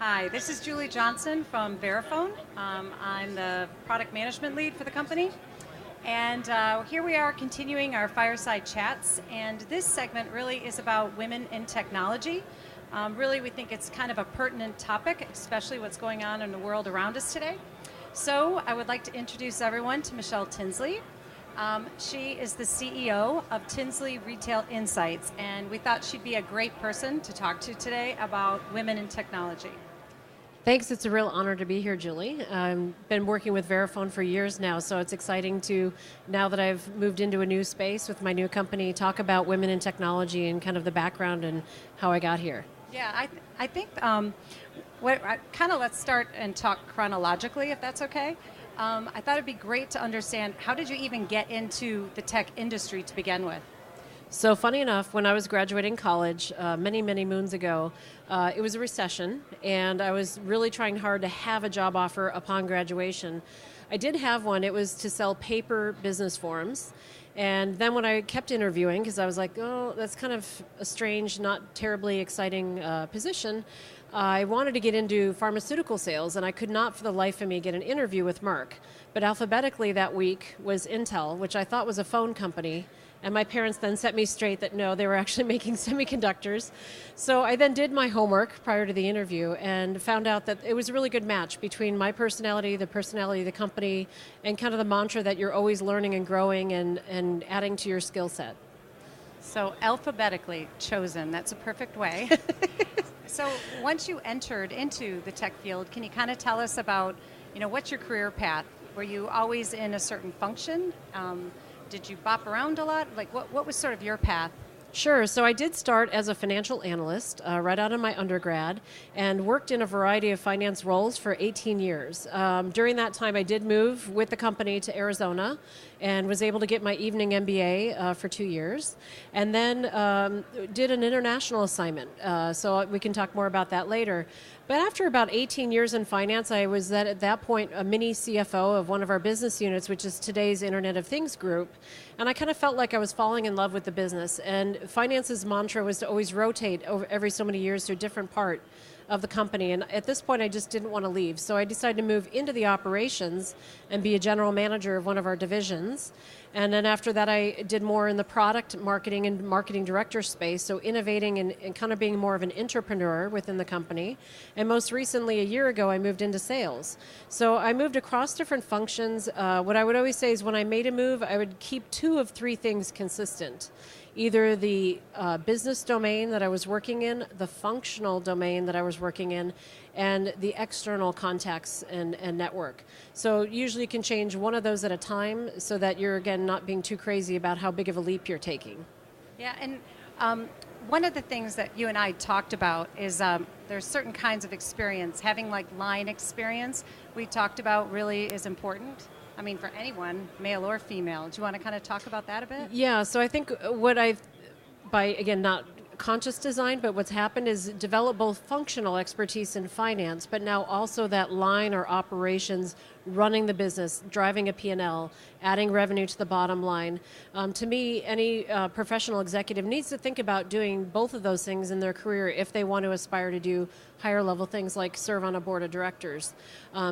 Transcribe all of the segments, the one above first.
Hi, this is Julie Johnson from Verifone. I'm the product management lead for the company. And here we are continuing our fireside chats. And this segment really is about women in technology. Really, we think it's kind of a pertinent topic, especially what's going on in the world around us today. So I would like to introduce everyone to Michelle Tinsley. She is the CEO of Tinsley Retail Insights, and we thought she'd be a great person to talk to today about women in technology. Thanks. It's a real honor to be here, Julie. I've been working with Verifone for years now, so it's exciting to, now that I've moved into a new space with my new company, talk about women in technology and kind of the background and how I got here. Yeah, I think let's start and talk chronologically, if that's okay. I thought it'd be great to understand, how did you even get into the tech industry to begin with? So funny enough, when I was graduating college many, many moons ago, it was a recession, and I was really trying hard to have a job offer upon graduation. I did have one. It was to sell paper business forms. And then when I kept interviewing, because I was like, oh, that's kind of a strange, not terribly exciting position, I wanted to get into pharmaceutical sales, and I could not for the life of me get an interview with Merck. But alphabetically that week was Intel, which I thought was a phone company. And my parents then set me straight that no, they were actually making semiconductors. So I then did my homework prior to the interview and found out that it was a really good match between my personality, the personality of the company, and kind of the mantra that you're always learning and growing and adding to your skill set. So alphabetically chosen, that's a perfect way. So once you entered into the tech field, can you kind of tell us about, what's your career path? Were you always in a certain function? Did you bop around a lot? Like, what was sort of your path? Sure. So I did start as a financial analyst right out of my undergrad and worked in a variety of finance roles for 18 years. During that time, I did move with the company to Arizona and was able to get my evening MBA for 2 years. And then did an international assignment. So we can talk more about that later. But after about 18 years in finance, I was at that point a mini CFO of one of our business units, which is today's Internet of Things group. And I kind of felt like I was falling in love with the business. And finance's mantra was to always rotate over every so many years to a different part of the company. And at this point, I just didn't want to leave. So I decided to move into the operations and be a general manager of one of our divisions. And then after that, I did more in the product marketing and marketing director space, so innovating and kind of being more of an entrepreneur within the company. And most recently, a year ago, I moved into sales. So I moved across different functions. What I would always say is when I made a move, I would keep 2 of 3 things consistent. Either the business domain that I was working in, the functional domain that I was working in, and the external contacts and network. So usually you can change one of those at a time so that you're, again, not being too crazy about how big of a leap you're taking. Yeah, and one of the things that you and I talked about is there's certain kinds of experience. Having like line experience, we talked about really is important. I mean, for anyone, male or female. Do you want to kind of talk about that a bit? Yeah, so I think what I've, by, again, not conscious design, but what's happened is develop both functional expertise in finance, but now also that line or operations, running the business, driving a P&L, adding revenue to the bottom line. To me, any professional executive needs to think about doing both of those things in their career if they want to aspire to do higher level things like serve on a board of directors.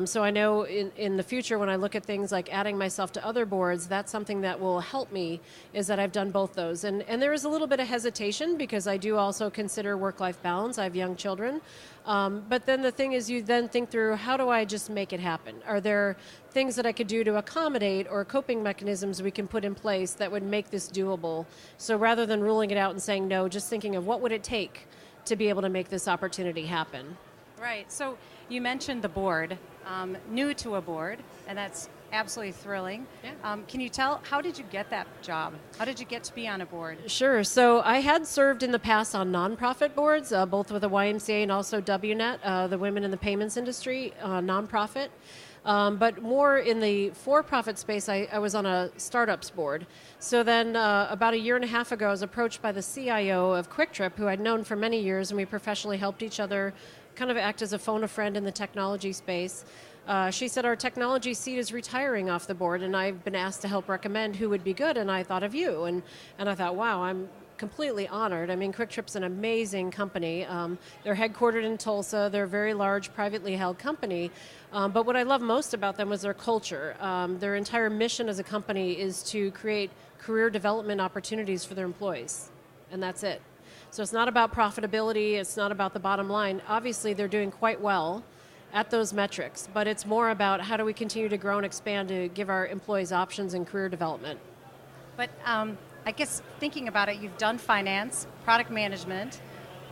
So I know in the future when I look at things like adding myself to other boards, that's something that will help me, is that I've done both those. And there is a little bit of hesitation because I do also consider work-life balance. I have young children. But then the thing is you then think through, how do I just make it happen? Are there things that I could do to accommodate or coping mechanisms we can put in place that would make this doable? So rather than ruling it out and saying no, just thinking of what would it take to be able to make this opportunity happen. Right. So you mentioned the board, new to a board, and that's absolutely thrilling. Yeah. Can you tell, how did you get that job? How did you get to be on a board? Sure. So I had served in the past on nonprofit boards, both with the YMCA and also WNET, the Women in the Payments Industry nonprofit. But more in the for-profit space, I was on a startups board. So then about a year and a half ago, I was approached by the CIO of QuickTrip, who I'd known for many years, and we professionally helped each other kind of act as a phone a friend in the technology space. She said, our technology seat is retiring off the board, and I've been asked to help recommend who would be good, and I thought of you. And I thought, wow, I'm completely honored. I mean, Quick Trip's an amazing company. They're headquartered in Tulsa. They're a very large, privately held company. But what I love most about them was their culture. Their entire mission as a company is to create career development opportunities for their employees, and that's it. So it's not about profitability. It's not about the bottom line. Obviously, they're doing quite well at those metrics, but it's more about how do we continue to grow and expand to give our employees options in career development. But I guess thinking about it, you've done finance, product management,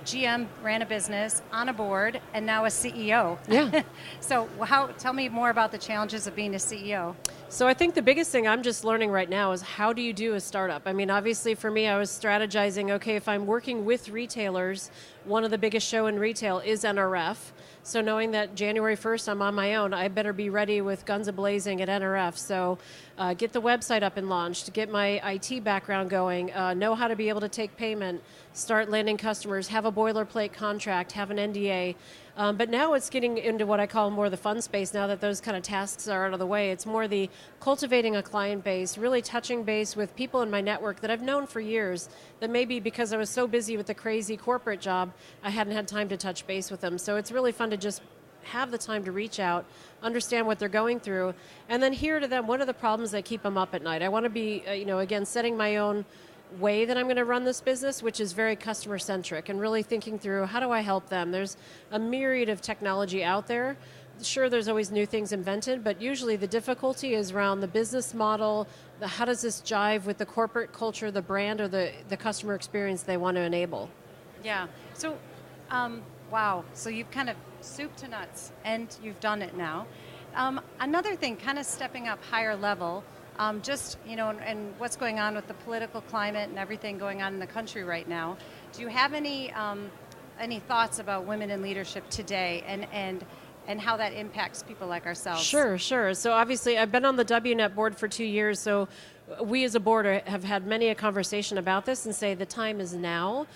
GM ran a business, on a board, and now a CEO. Yeah. So tell me more about the challenges of being a CEO. So I think the biggest thing I'm just learning right now is how do you do a startup? I mean, obviously for me, I was strategizing, okay, if I'm working with retailers, one of the biggest show in retail is NRF. So knowing that January 1st I'm on my own, I better be ready with guns a-blazing at NRF. So get the website up and launched, get my IT background going, know how to be able to take payment, start landing customers, have a boilerplate contract, have an NDA. But now it's getting into what I call more the fun space now that those kind of tasks are out of the way. It's more the cultivating a client base, really touching base with people in my network that I've known for years that maybe because I was so busy with the crazy corporate job, I hadn't had time to touch base with them. So it's really fun to just have the time to reach out, understand what they're going through, and then hear to them what are the problems that keep them up at night. I want to be, again, setting my own way that I'm going to run this business, which is very customer centric and really thinking through how do I help them. There's a myriad of technology out there. Sure, there's always new things invented, but usually the difficulty is around the business model, how does this jive with the corporate culture, the brand, or the customer experience they want to enable. Yeah. So, wow. So you've kind of soup to nuts, and you've done it now. Another thing, kind of stepping up higher level, and what's going on with the political climate and everything going on in the country right now. Do you have any thoughts about women in leadership today and how that impacts people like ourselves? Sure. So obviously I've been on the WNet board for 2 years, so we as a board have had many a conversation about this and say the time is now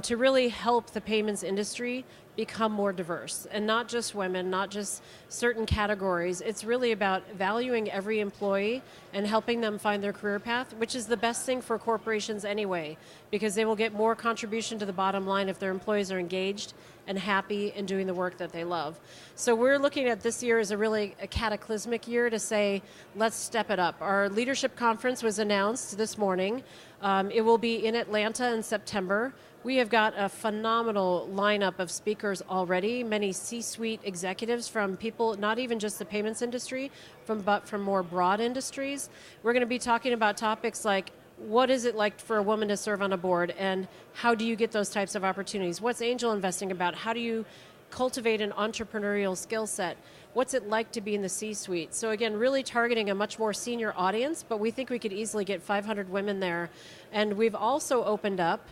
to really help the payments industry become more diverse, and not just women, not just certain categories. It's really about valuing every employee and helping them find their career path, which is the best thing for corporations anyway, because they will get more contribution to the bottom line if their employees are engaged and happy and doing the work that they love. So we're looking at this year as a cataclysmic year to say, let's step it up. Our leadership conference was announced this morning. It will be in Atlanta in September. We have got a phenomenal lineup of speakers already, many C-suite executives from people, not even just the payments industry, but from more broad industries. We're going to be talking about topics like what is it like for a woman to serve on a board, and how do you get those types of opportunities? What's angel investing about? How do you cultivate an entrepreneurial skill set? What's it like to be in the C-suite? So again, really targeting a much more senior audience, but we think we could easily get 500 women there. And we've also opened up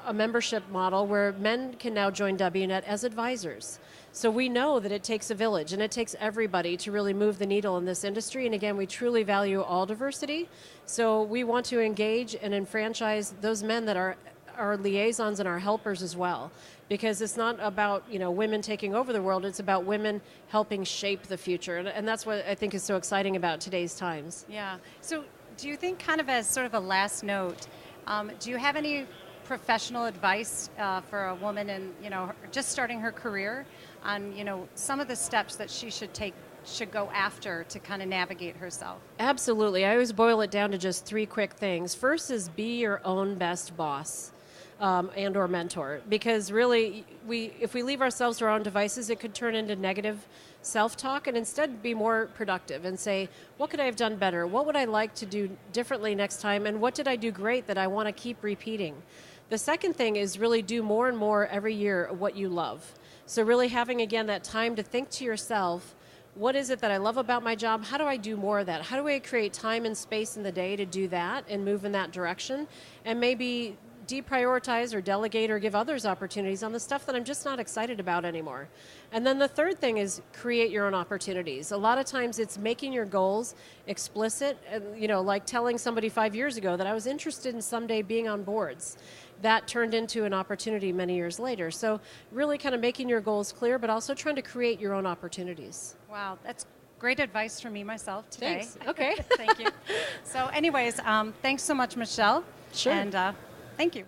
a membership model where men can now join WNet as advisors. So we know that it takes a village and it takes everybody to really move the needle in this industry. And again, we truly value all diversity. So we want to engage and enfranchise those men that are our liaisons and our helpers as well. Because it's not about women taking over the world, it's about women helping shape the future. And that's what I think is so exciting about today's times. Yeah. So do you think, kind of as sort of a last note, do you have any professional advice for a woman in just starting her career on some of the steps that she should go after to kind of navigate herself? Absolutely. I always boil it down to just 3 quick things. First is be your own best boss and or mentor, because really if we leave ourselves to our own devices, it could turn into negative self-talk, and instead be more productive and say, what could I have done better? What would I like to do differently next time? And what did I do great that I want to keep repeating? The second thing is really do more and more every year of what you love. So really having, again, that time to think to yourself, what is it that I love about my job? How do I do more of that? How do I create time and space in the day to do that and move in that direction? And maybe deprioritize or delegate or give others opportunities on the stuff that I'm just not excited about anymore. And then the third thing is create your own opportunities. A lot of times it's making your goals explicit, like telling somebody 5 years ago that I was interested in someday being on boards. That turned into an opportunity many years later. So really kind of making your goals clear, but also trying to create your own opportunities. Wow, that's great advice for me myself today. Thanks. Okay. Thank you. So anyways, thanks so much, Michelle. Sure. And thank you.